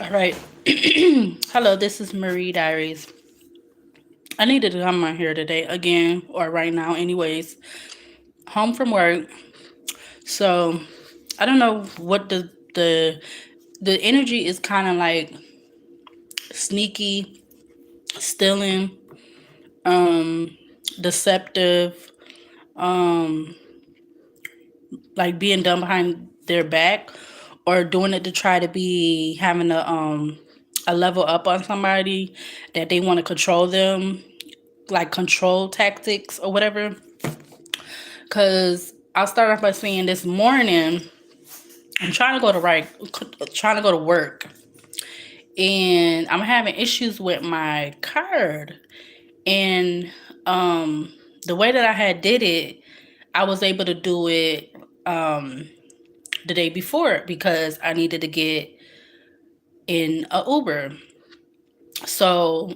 All right. Hello, this is Marie Diaries. I needed to come on here today again, or right now, anyways. Home from work. So I don't know what the energy is kind of like sneaky, stealing, um, deceptive, um, like being done behind their back, or doing it to try to be having a level up on somebody that they want to control them, like control tactics or whatever. Cause I'll start off by saying this morning I'm trying to go to work, and I'm having issues with my card. And um, the way that I had did it, I was able to do it the day before because I needed to get in a Uber. So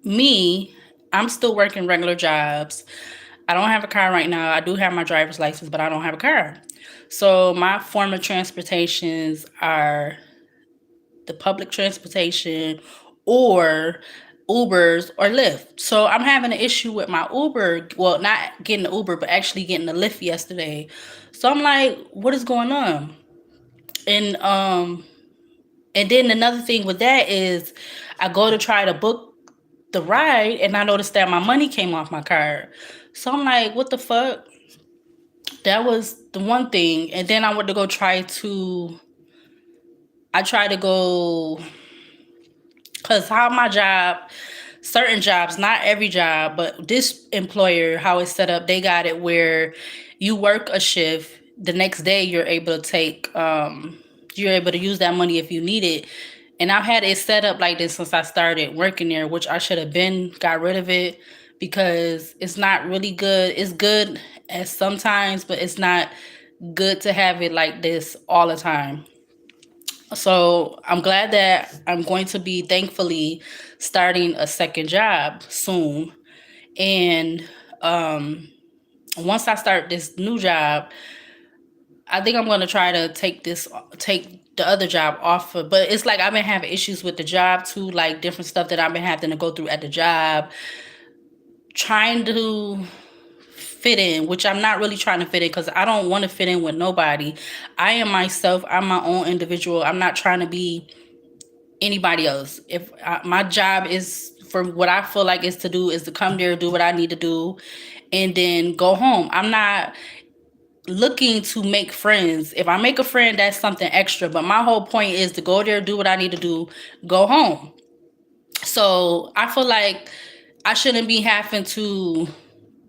me, I'm still working regular jobs. I don't have a car right now. I do have my driver's license, but I don't have a car. So my form of transportations are the public transportation or Ubers or Lyft. So I'm having an issue with my Uber. Well, not getting the Uber, but actually getting the Lyft yesterday. So I'm like, what is going on? And and then another thing with that is I go to try to book the ride and I noticed that my money came off my card. So I'm like, what the fuck? That was the one thing. And then I went to go I tried to go, because how my job, certain jobs, not every job, but this employer, how it's set up, they got it where you work a shift, the next day you're able to use that money if you need it. And I've had it set up like this since I started working there, which I should have been got rid of it because it's not really good. It's good as sometimes, but it's not good to have it like this all the time. So I'm glad that I'm going to be thankfully starting a second job soon. And um, once I start this new job, I think I'm going to try to take the other job off of, but it's like I've been having issues with the job too, like different stuff that I've been having to go through at the job, trying to fit in, which I'm not really trying to fit in because I don't want to fit in with nobody. I am myself. I'm my own individual. I'm not trying to be anybody else. If my job is for what I feel like is to do is to come there, do what I need to do, and then go home. I'm not looking to make friends. If I make a friend, that's something extra. But my whole point is to go there, do what I need to do, go home. So I feel like I shouldn't be having to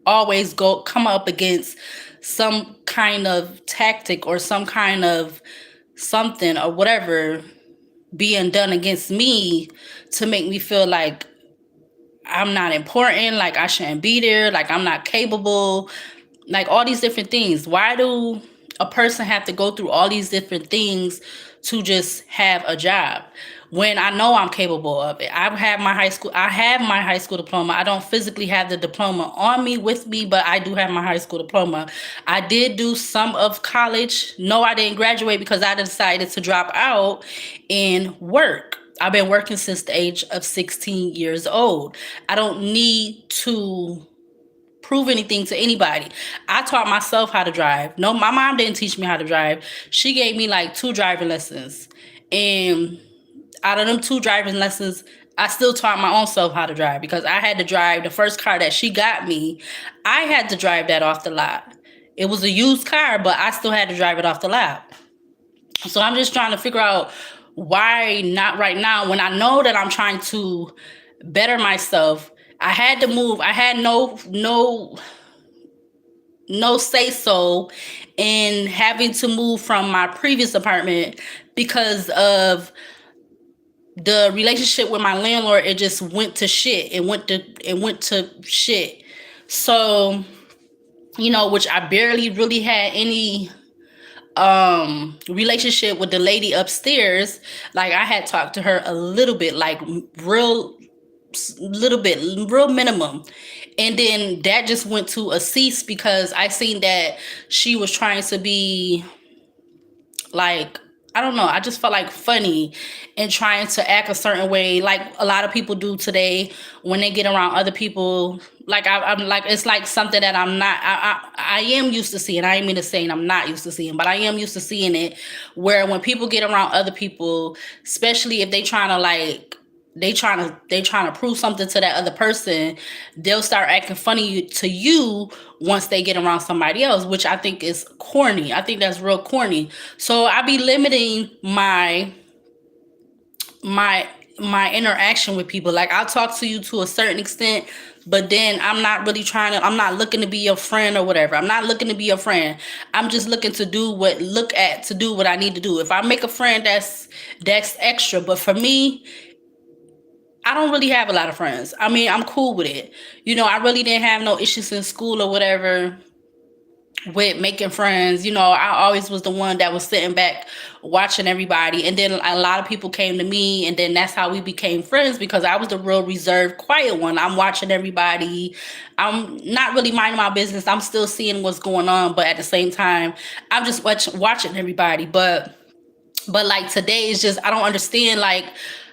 always go come up against some kind of tactic or some kind of something or whatever being done against me to make me feel like I'm not important, like I shouldn't be there, like I'm not capable, like all these different things. Why do a person have to go through all these different things to just have a job when I know I'm capable of it? I have my high school diploma. I don't physically have the diploma on me with me, but I do have my high school diploma. I did do some of college. No, I didn't graduate because I decided to drop out and work. I've been working since the age of 16 years old. I don't need to prove anything to anybody. I taught myself how to drive. No, my mom didn't teach me how to drive. She gave me like two driving lessons. And out of them two driving lessons, I still taught my own self how to drive because I had to drive the first car that she got me. I had to drive that off the lot. It was a used car, but I still had to drive it off the lot. So I'm just trying to figure out why not right now when I know that I'm trying to better myself. I had to move. I had no say so in having to move from my previous apartment because of the relationship with my landlord. It just went to shit. It went to shit. So, which I barely really had any relationship with the lady upstairs. Like I had talked to her a little bit, like real little bit, real minimum. And then that just went to a cease because I seen that she was trying to be like I don't know. I just felt like funny and trying to act a certain way, like a lot of people do today when they get around other people. Like I'm like it's like something that I'm not. I am used to seeing. I ain't mean to say I'm not used to seeing, but I am used to seeing it. Where when people get around other people, especially if they trying to like they trying to prove something to that other person, they'll start acting funny to you once they get around somebody else, which I think is corny. I think that's real corny. So I be limiting my my interaction with people. Like I'll talk to you to a certain extent, but then I'm not really trying to, I'm not looking to be your friend or whatever. I'm not looking to be your friend. I'm just looking to do what I need to do. If I make a friend, that's extra. But for me, I don't really have a lot of friends. I mean, I'm cool with it. I really didn't have no issues in school or whatever with making friends. I always was the one that was sitting back watching everybody. And then a lot of people came to me, and then that's how we became friends because I was the real reserved, quiet one. I'm watching everybody. I'm not really minding my business. I'm still seeing what's going on, but at the same time, I'm just watching everybody. But like today is just I don't understand like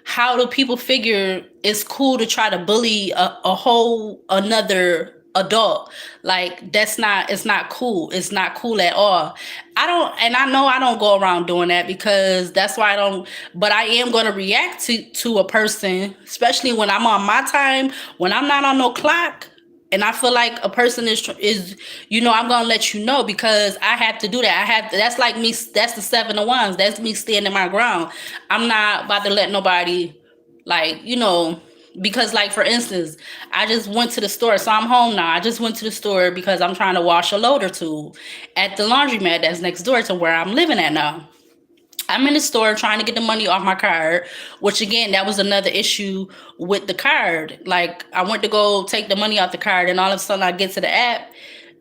how do people figure it's cool to try to bully a whole another adult. Like that's not it's not cool. It's not cool at all. I know I don't go around doing that because that's why I don't, but I am going to react to a person, especially when I'm on my time, when I'm not on no clock. And I feel like a person is I'm gonna let you know because I have to do that. I have to, that's like me. That's the 7 of Wands. That's me standing my ground. I'm not about to let nobody like because like for instance, I just went to the store, so I'm home now. I just went to the store because I'm trying to wash a load or two at the laundromat that's next door to where I'm living at now. I'm in the store trying to get the money off my card, which again, that was another issue with the card. Like I went to go take the money off the card and all of a sudden I get to the app,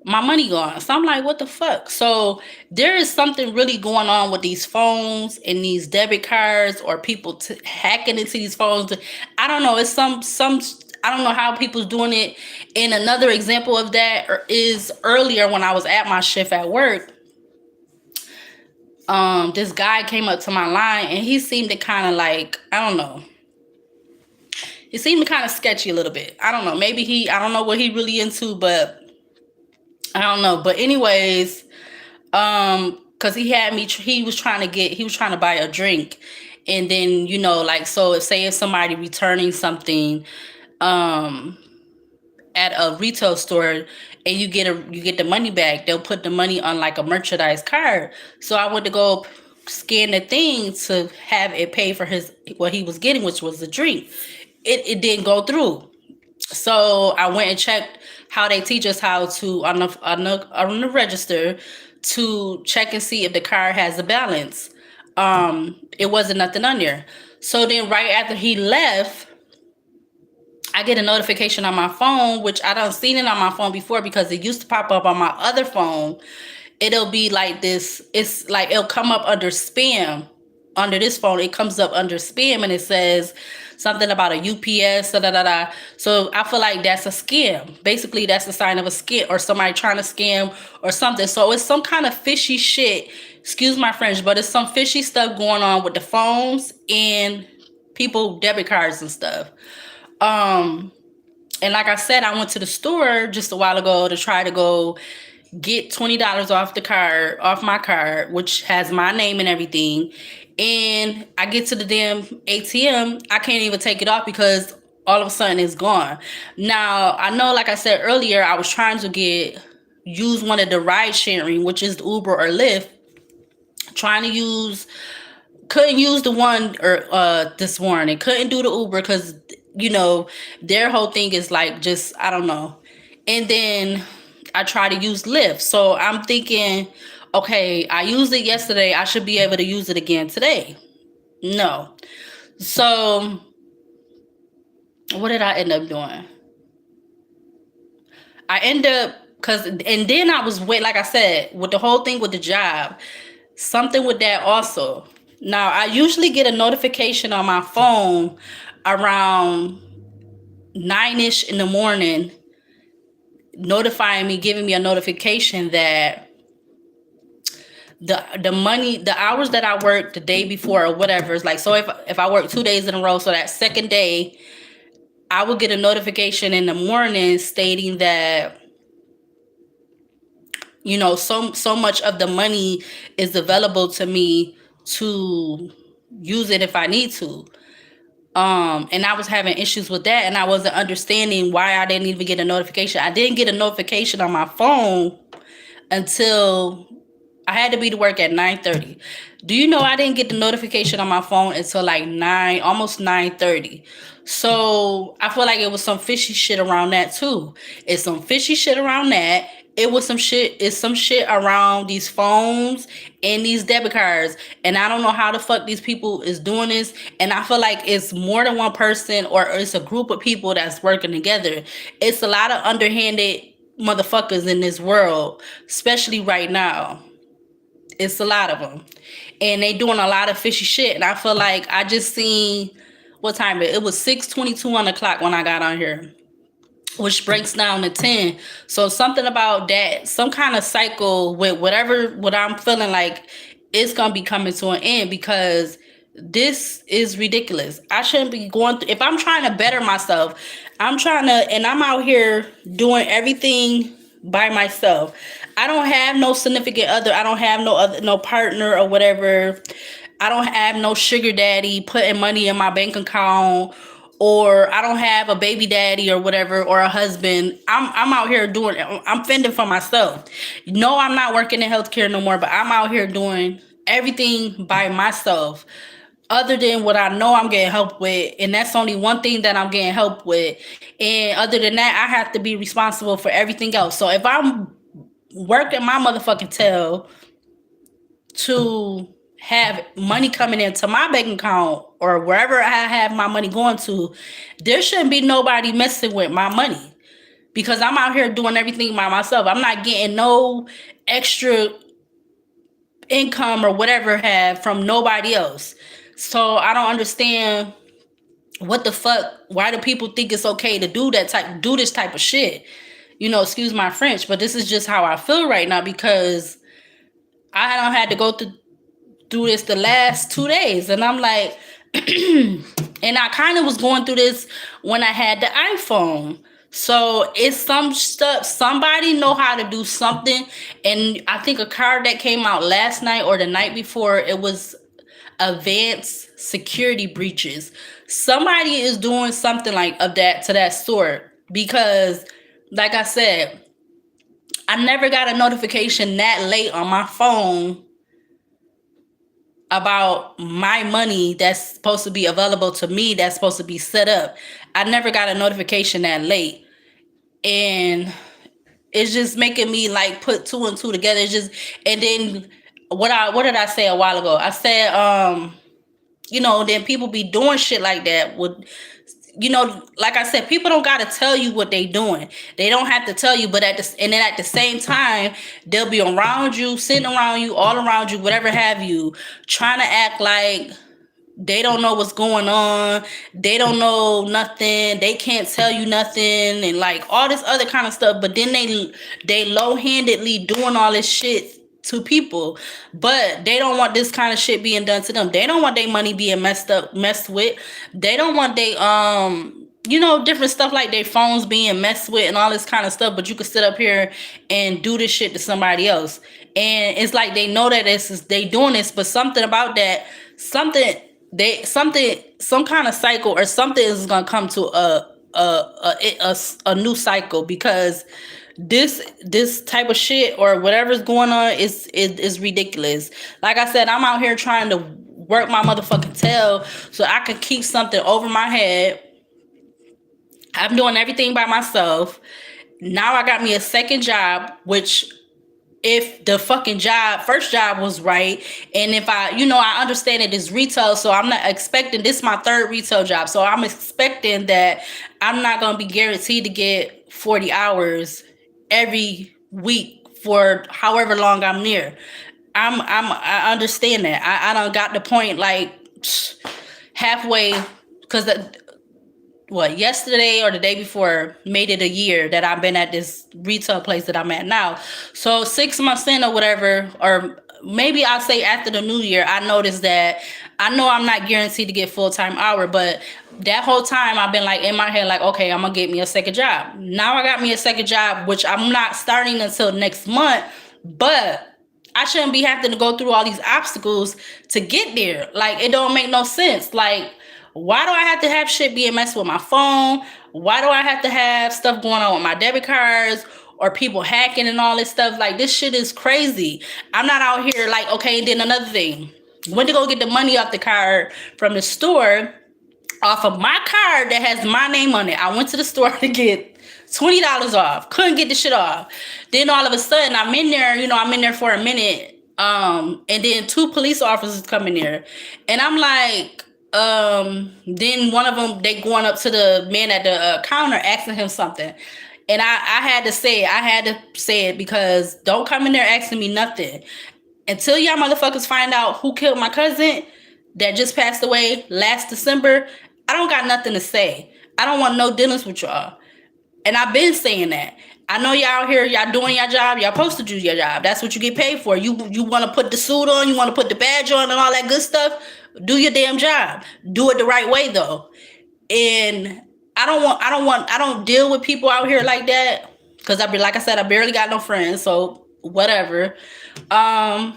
my money gone. So I'm like, what the fuck? So there is something really going on with these phones and these debit cards or people hacking into these phones. I don't know. It's some I don't know how people's doing it. And another example of that is earlier when I was at my shift at work, this guy came up to my line and he seemed to kind of like, I don't know. He seemed kind of sketchy a little bit. I don't know. Maybe I don't know what he really into, but I don't know. But anyways, cause he was trying to buy a drink. And then, like, so if somebody returning something, um, at a retail store and you get the money back, they'll put the money on like a merchandise card. So I went to go scan the thing to have it pay for what he was getting, which was the drink. It didn't go through. So I went and checked how they teach us how to on the register to check and see if the card has a balance. It wasn't nothing on there. So then right after he left, I get a notification on my phone, which I don't seen it on my phone before because it used to pop up on my other phone. It'll be like this. It's like it'll come up under spam. Under this phone, it comes up under spam and it says something about a UPS, da da da da. So I feel like that's a scam. Basically, that's a sign of a scam or somebody trying to scam or something. So it's some kind of fishy shit. Excuse my French, but it's some fishy stuff going on with the phones and people debit cards and stuff. Um, and like I said, I went to the store just a while ago to try to go get $20 off my card, which has my name and everything. And I get to the damn ATM, I can't even take it off because all of a sudden it's gone. Now, I know, like I said earlier, I was trying to use one of the ride sharing, which is the Uber or Lyft, trying to couldn't use the one this morning. Couldn't do the Uber because their whole thing is like just I don't know. And then I try to use Lyft. So I'm thinking, okay, I used it yesterday. I should be able to use it again today. No. So what did I end up doing? I end up and then I was like I said, with the whole thing with the job, something with that also. Now I usually get a notification on my phone around 9ish in the morning, notifying me, giving me a notification that the money, the hours that I worked the day before or whatever is like, so if I work 2 days in a row, so that second day I would get a notification in the morning stating that, you know, so much of the money is available to me to use it if I need to. And I was having issues with that, and I wasn't understanding why I didn't even get a notification. I didn't get a notification on my phone until I had to be to work at 9:30. Do you know I didn't get the notification on my phone until like 9, almost 9:30? So I feel like it was some fishy shit around that too. It's some fishy shit around that. It was some shit, it's some shit around these phones and these debit cards. And I don't know how the fuck these people is doing this. And I feel like it's more than one person, or it's a group of people that's working together. It's a lot of underhanded motherfuckers in this world, especially right now. It's a lot of them, and they doing a lot of fishy shit. And I feel like I just seen, what time it was 6:22 on the clock when I got on here, which breaks down to 10. So something about that, some kind of cycle with whatever, what I'm feeling like it's gonna be coming to an end, because this is ridiculous. I shouldn't be going through, if I'm trying to better myself, and I'm out here doing everything by myself. I don't have no significant other. I don't have no partner or whatever. I don't have no sugar daddy putting money in my bank account, or I don't have a baby daddy or whatever, or a husband. I'm out here doing, I'm fending for myself. No, I'm not working in healthcare no more, but I'm out here doing everything by myself, other than what I know I'm getting help with. And that's only one thing that I'm getting help with. And other than that, I have to be responsible for everything else. So if I'm working my motherfucking tail to have money coming into my bank account or wherever I have my money going to, there shouldn't be nobody messing with my money, because I'm out here doing everything by myself. I'm not getting no extra income or whatever have from nobody else. So I don't understand what the fuck, why do people think it's okay to do this type of shit? You know, excuse my French, but this is just how I feel right now, because I don't had to go through this the last 2 days, and I'm like, and I kind of was going through this when I had the iPhone. So it's some stuff, somebody know how to do something. And I think a card that came out last night or the night before, it was advanced security breaches. Somebody is doing something like of that, to that sort, because like I said, I never got a notification that late on my phone about my money that's supposed to be available to me, that's supposed to be set up. I never got a notification that late. And it's just making me like put two and two together. It's just, and then what did I say a while ago? I said, you know, then people be doing shit like that with, you know, like I said, people don't gotta tell you what they doing. They don't have to tell you, but and then at the same time, they'll be around you, sitting around you, all around you, whatever have you, trying to act like they don't know what's going on. They don't know nothing. They can't tell you nothing, and like all this other kind of stuff. But then they low-handedly doing all this shit to people, but they don't want this kind of shit being done to them. They don't want their money being messed with. They don't want they you know, different stuff like their phones being messed with and all this kind of stuff. But you could sit up here and do this shit to somebody else, and it's like they know that they doing this, but something about that, some kind of cycle or something is gonna come to a new cycle, because this type of shit or whatever's going on is ridiculous. Like I said, I'm out here trying to work my motherfucking tail so I can keep something over my head. I'm doing everything by myself. Now I got me a second job, which if the fucking first job was right, and if I, you know, I understand it is retail, so I'm not expecting, this is my third retail job, so I'm expecting that I'm not going to be guaranteed to get 40 hours every week for however long I'm there. I understand that. I done got the point like halfway, because yesterday or the day before made it a year that I've been at this retail place that I'm at now. So 6 months in or whatever, or maybe I'll say after the new year, I noticed that I know I'm not guaranteed to get full-time hour, but that whole time I've been like in my head, like, okay, I'm gonna get me a second job. Now I got me a second job, which I'm not starting until next month, but I shouldn't be having to go through all these obstacles to get there. Like, it don't make no sense. Like, why do I have to have shit being messed with my phone? Why do I have to have stuff going on with my debit cards or people hacking and all this stuff? Like, this shit is crazy. I'm not out here like, okay, and then another thing. Went to go get the money off the card from the store, off of my card that has my name on it. I went to the store to get $20 off. Couldn't get the shit off. Then all of a sudden, I'm in there, I'm in there for a minute. And then 2 police officers come in there. And I'm like, then one of them, they going up to the man at the counter asking him something. And I had to say it because don't come in there asking me nothing. Until y'all motherfuckers find out who killed my cousin that just passed away last December, I don't got nothing to say. I don't want no dealings with y'all. And I've been saying that. I know y'all out here, y'all doing your job. Y'all supposed to do your job. That's what you get paid for. You want to put the suit on, you want to put the badge on and all that good stuff. Do your damn job. Do it the right way though. And I don't deal with people out here like that. Cause like I said, I barely got no friends. So whatever. No,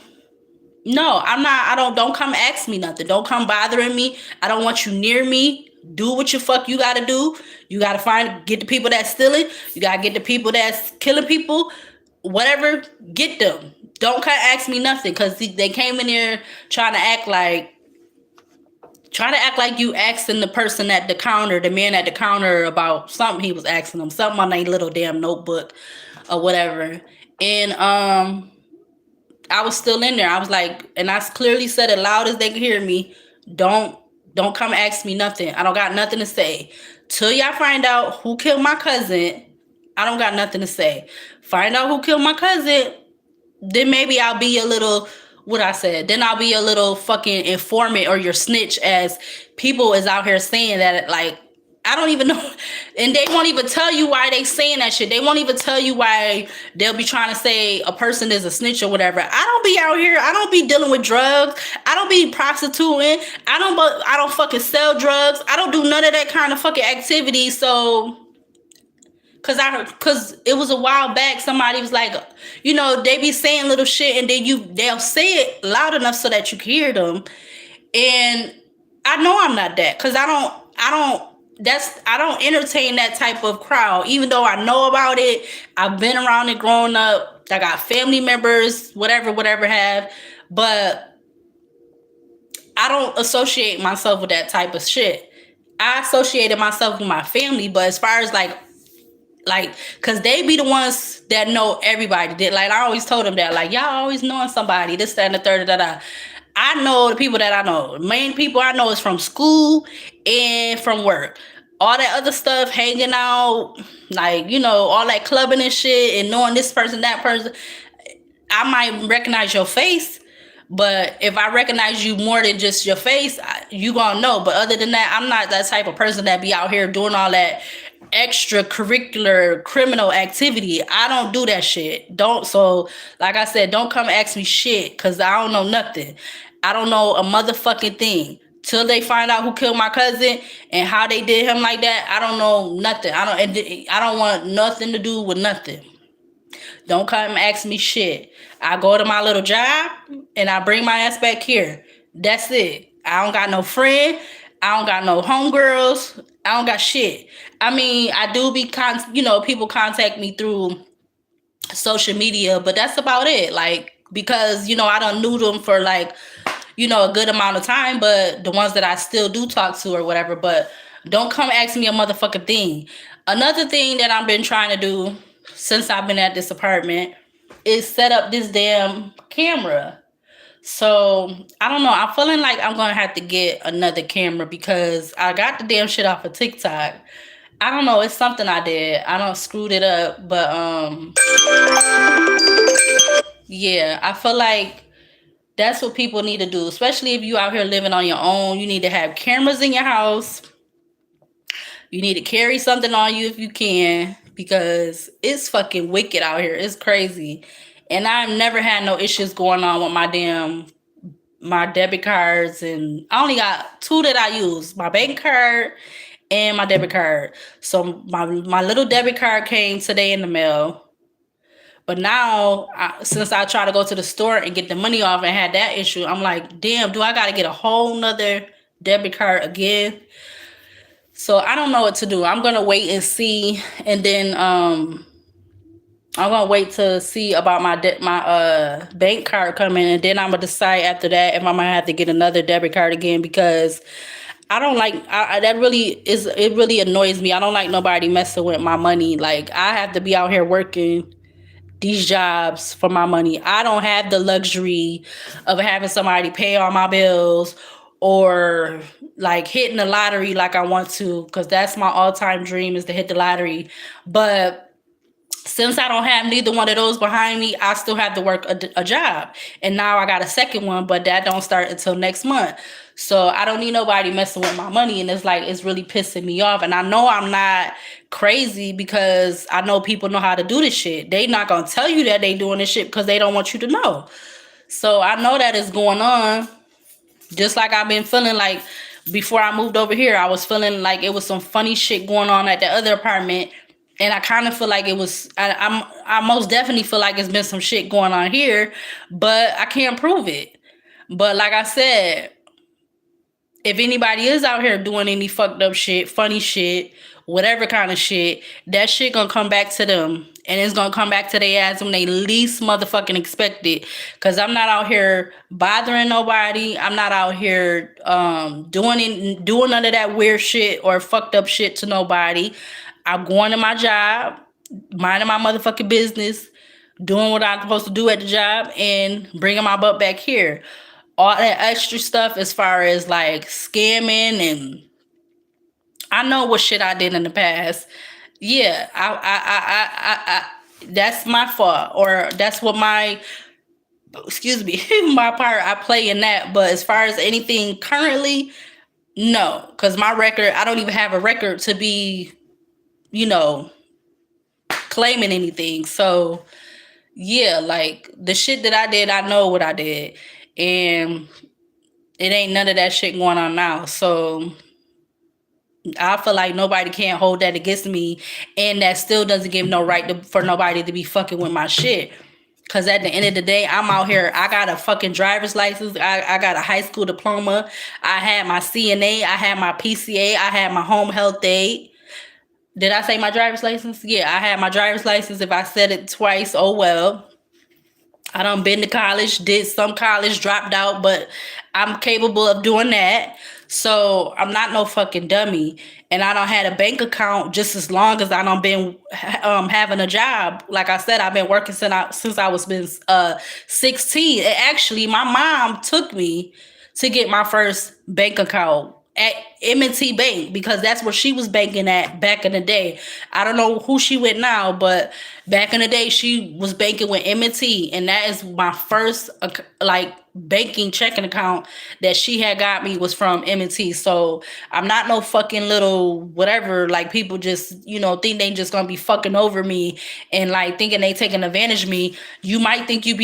don't come ask me nothing. Don't come bothering me. I don't want you near me. Do what you gotta do. You gotta get the people that's stealing. You gotta get the people that's killing people. Whatever, get them. Don't come ask me nothing, because they came in here trying to act like you asking the person at the counter, the man at the counter, about something he was asking them, something on their little damn notebook or whatever. And I was still in there. I was like, and I clearly said it loud as they could hear me, don't come ask me nothing. I don't got nothing to say. Till y'all find out who killed my cousin, I don't got nothing to say. Find out who killed my cousin, then maybe I'll be a little, then I'll be a little fucking informant or your snitch, as people is out here saying that, like, I don't even know. And they won't even tell you why they saying that shit. They won't even tell you why they'll be trying to say a person is a snitch or whatever. I don't be out here. I don't be dealing with drugs. I don't be prostituting. I don't fucking sell drugs. I don't do none of that kind of fucking activity. So, cause it was a while back, somebody was like, they be saying little shit and then they'll say it loud enough so that you can hear them. And I know I'm not that, cause I don't entertain that type of crowd, even though I know about it. I've been around it growing up. I got family members, whatever have, but I don't associate myself with that type of shit. I associated myself with my family, but as far as like, cause they be the ones that know everybody. Like, I always told them that, like, y'all always knowing somebody, this, that, and the third, I know the people that I know. The main people I know is from school and from work. All that other stuff, hanging out, like, all that clubbing and shit, and knowing this person, that person, I might recognize your face, but if I recognize you more than just your face, you gonna know. But other than that, I'm not that type of person that be out here doing all that extracurricular criminal activity. I don't do that shit. So like I said, don't come ask me shit, because I don't know nothing. I don't know a motherfucking thing. Till they find out who killed my cousin and how they did him like that, I don't know nothing. I don't want nothing to do with nothing. Don't come ask me shit. I go to my little job and I bring my ass back here. That's it. I don't got no friend. I don't got no homegirls. I don't got shit. I mean, I do be people contact me through social media, but that's about it. Like, because I done knew them for like a good amount of time, but the ones that I still do talk to or whatever. But don't come ask me a motherfucking thing. Another thing that I've been trying to do since I've been at this apartment is set up this damn camera. So I don't know. I'm feeling like I'm gonna have to get another camera, because I got the damn shit off of TikTok. I don't know. It's something I did. I don't screwed it up, but yeah, I feel like that's what people need to do, especially if you out here living on your own. You need to have cameras in your house. You need to carry something on you if you can, because it's fucking wicked out here. It's crazy. And I've never had no issues going on with my debit cards, and I only got two that I use: my bank card and my debit card. So my little debit card came today in the mail. But now, since I try to go to the store and get the money off and had that issue, I'm like, damn, do I got to get a whole nother debit card again? So I don't know what to do. I'm gonna wait and see, and then I'm gonna wait to see about my bank card coming, and then I'm gonna decide after that if I'm gonna have to get another debit card again, because I don't like that. Really is, it really annoys me. I don't like nobody messing with my money. Like, I have to be out here working these jobs for my money. I don't have the luxury of having somebody pay all my bills, or like hitting the lottery like I want to, because that's my all-time dream, is to hit the lottery. But since I don't have neither one of those behind me, I still have to work a job. And now I got a second one, but that don't start until next month. So I don't need nobody messing with my money. And it's like, it's really pissing me off. And I know I'm not crazy, because I know people know how to do this shit. They not going to tell you that they doing this shit because they don't want you to know. So I know that is going on. Just like I've been feeling like before I moved over here, I was feeling like it was some funny shit going on at the other apartment. And I kind of feel like it was, I most definitely feel like it's been some shit going on here, but I can't prove it. But like I said, if anybody is out here doing any fucked up shit, funny shit, whatever kind of shit, that shit gonna come back to them. And it's gonna come back to their ass when they least motherfucking expect it. Cause I'm not out here bothering nobody. I'm not out here doing none of that weird shit or fucked up shit to nobody. I'm going to my job, minding my motherfucking business, doing what I'm supposed to do at the job, and bringing my butt back here. All that extra stuff as far as like scamming, and I know what shit I did in the past. Yeah, that's my fault, or that's what my, excuse me, my part I play in that. But as far as anything currently, no, because my record, I don't even have a record to be, you know, claiming anything. So yeah, like the shit that I did, I know what I did. And it ain't none of that shit going on now. So I feel like nobody can't hold that against me, and that still doesn't give no right for nobody to be fucking with my shit. Cause at the end of the day, I'm out here. I got a fucking driver's license. I got a high school diploma. I had my CNA. I had my PCA. I had my home health aid. Did I say my driver's license? Yeah, I had my driver's license. If I said it twice, oh well. I done been to college, did some college, dropped out, but I'm capable of doing that. So I'm not no fucking dummy. And I don't had a bank account just as long as I don't been having a job. Like I said, I've been working since I was been 16. And actually, my mom took me to get my first bank account at M&T Bank, because that's where she was banking at back in the day. I don't know who she with now, but back in the day she was banking with M&T, and that is my first like banking checking account that she had got me was from M&T. So I'm not no fucking little whatever, like people just, think they just gonna be fucking over me and like thinking they taking advantage of me. You might think you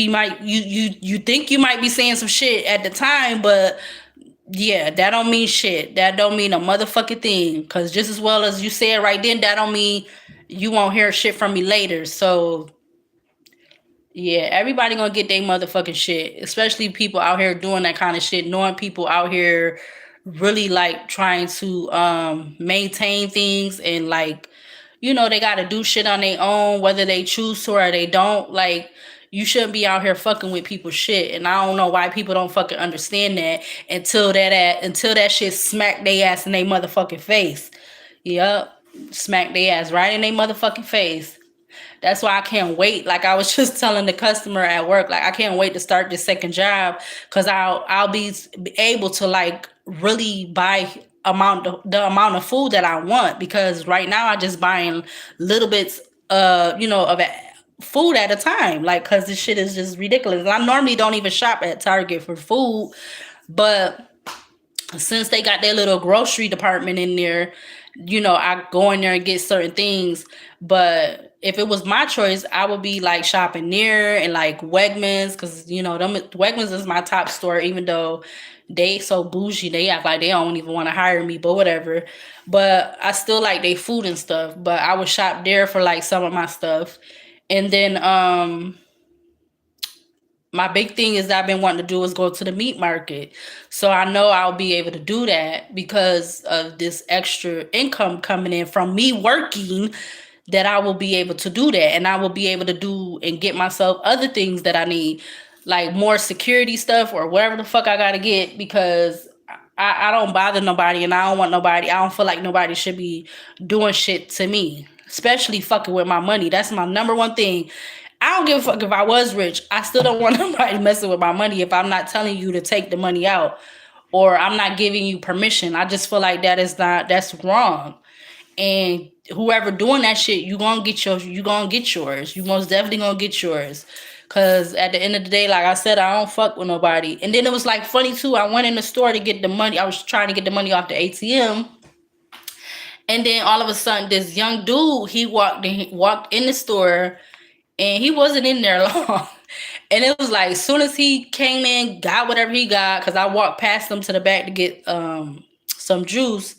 think you might be saying some shit at the time, but yeah, that don't mean shit. That don't mean a motherfucking thing. Cause just as well as you said right then, that don't mean you won't hear shit from me later. So yeah, everybody gonna get their motherfucking shit. Especially people out here doing that kind of shit, knowing people out here really like trying to maintain things, and like, they gotta do shit on their own, whether they choose to or they don't. Like, you shouldn't be out here fucking with people's shit. And I don't know why people don't fucking understand that until that shit smack their ass in their motherfucking face. Yup. Smack their ass right in their motherfucking face. That's why I can't wait. Like I was just telling the customer at work, like I can't wait to start this second job, because I'll be able to like really buy the amount of food that I want, because right now I just buying little bits of food at a time, like, because this shit is just ridiculous. I normally don't even shop at Target for food, but since they got their little grocery department in there, I go in there and get certain things. But if it was my choice, I would be like shopping near and like Wegmans, because you know them Wegmans is my top store, even though they so bougie, they act like they don't even want to hire me, but whatever. But I still like they food and stuff. But I would shop there for like some of my stuff. And then my big thing is that I've been wanting to do is go to the meat market. So I know I'll be able to do that because of this extra income coming in from me working, that I will be able to do that, and I will be able to do and get myself other things that I need, like more security stuff or whatever the fuck I gotta get, because I don't bother nobody, and I don't want nobody. I don't feel like nobody should be doing shit to me, especially fucking with my money. That's my number one thing. I don't give a fuck if I was rich. I still don't want nobody messing with my money if I'm not telling you to take the money out or I'm not giving you permission. I just feel like that's wrong. And whoever doing that shit, you gonna get yours. You most definitely gonna get yours. Cause at the end of the day, like I said, I don't fuck with nobody. And then it was like funny too. I went in the store to get the money. I was trying to get the money off the ATM. And then all of a sudden, this young dude, he walked in the store, and he wasn't in there long. And it was like, as soon as he came in, got whatever he got, because I walked past him to the back to get some juice,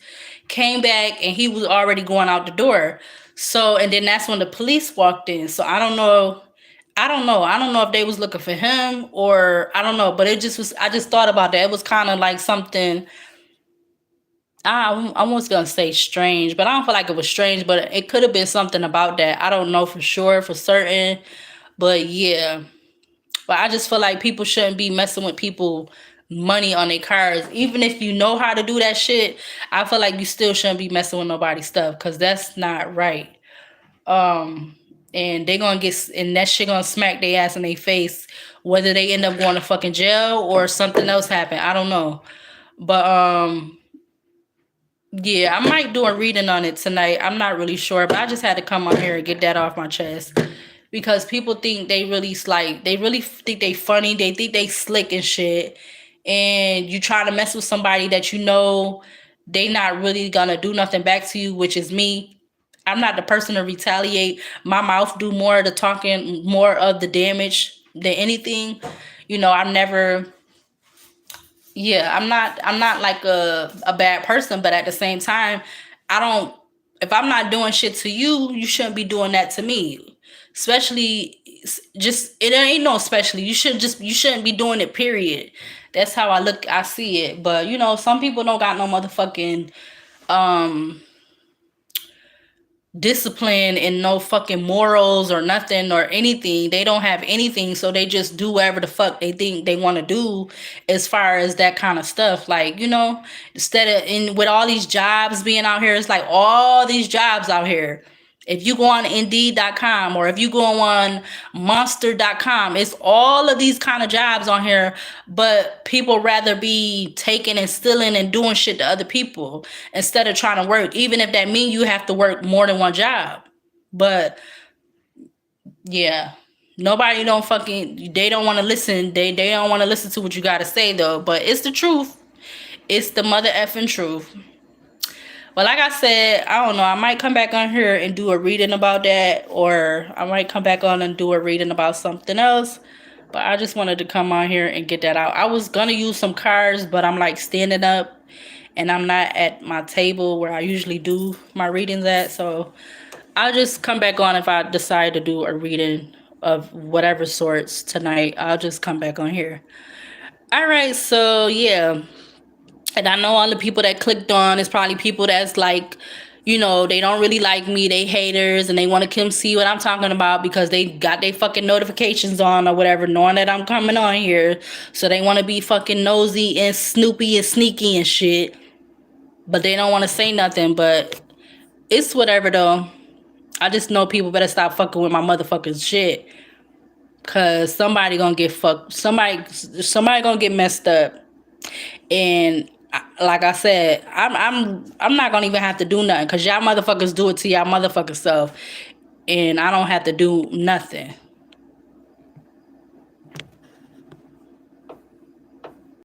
came back, and he was already going out the door. So, and then that's when the police walked in. So I don't know. I don't know if they was looking for him, or I don't know. But it just was. I just thought about that. It was kind of like something. I'm almost gonna say strange, but I don't feel like it was strange. But it could have been something about that. I don't know for sure, for certain. But yeah. But I just feel like people shouldn't be messing with people money on their cars. Even if you know how to do that shit, I feel like you still shouldn't be messing with nobody's stuff, because that's not right. Um and they gonna and that shit gonna smack their ass in their face, whether they end up going to fucking jail or something else happen. I don't know. But yeah, I might do a reading on it tonight. I'm not really sure, but I just had to come on here and get that off my chest, because people think they really think they funny. They think they slick and shit. And you try to mess with somebody that you know they not really gonna do nothing back to you, which is me. I'm not the person to retaliate. My mouth do more of the talking, more of the damage than anything. I'm never, yeah, I'm not like a bad person, but at the same time, I don't if I'm not doing shit to you, you shouldn't be doing that to me. Especially, just it ain't no especially. You shouldn't be doing it, period. That's how I see it. But some people don't got no motherfucking um discipline and no fucking morals or nothing or anything. They don't have anything, so they just do whatever the fuck they think they want to do as far as that kind of stuff. Like, instead of in with all these jobs being out here, it's like all these jobs out here. If you go on Indeed.com or if you go on Monster.com, it's all of these kind of jobs on here, but people rather be taking and stealing and doing shit to other people instead of trying to work, even if that means you have to work more than one job. But yeah, nobody don't fucking, they don't want to listen. They don't want to listen to what you got to say though, but it's the truth. It's the mother effing truth. But like I said, I don't know. I might come back on here and do a reading about that, or I might come back on and do a reading about something else. But I just wanted to come on here and get that out. I was gonna use some cards, but I'm like standing up, and I'm not at my table where I usually do my readings at. So I'll just come back on if I decide to do a reading of whatever sorts tonight. I'll just come back on here. All right. So yeah. And I know all the people that clicked on is probably people that's like, they don't really like me. They haters and they want to come see what I'm talking about because they got their fucking notifications on or whatever, knowing that I'm coming on here. So they want to be fucking nosy and snoopy and sneaky and shit. But they don't want to say nothing. But it's whatever though. I just know people better stop fucking with my motherfucking shit. Cause somebody gonna get fucked. Somebody gonna get messed up. And like I said, I'm not gonna even have to do nothing, because y'all motherfuckers do it to y'all motherfucking self, and I don't have to do nothing.